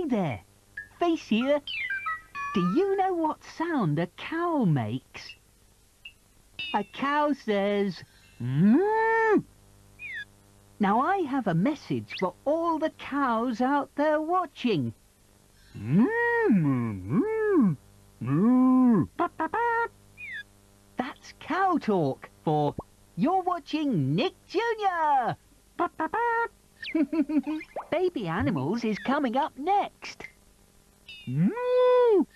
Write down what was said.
Hi there. Face here. Do you know what sound a cow makes? A cow says, "Moo." Now I have a message for all the cows out there watching. Moo, moo, moo. That's cow talk for you're watching Nick Jr. Baby Animals is coming up next. Moo!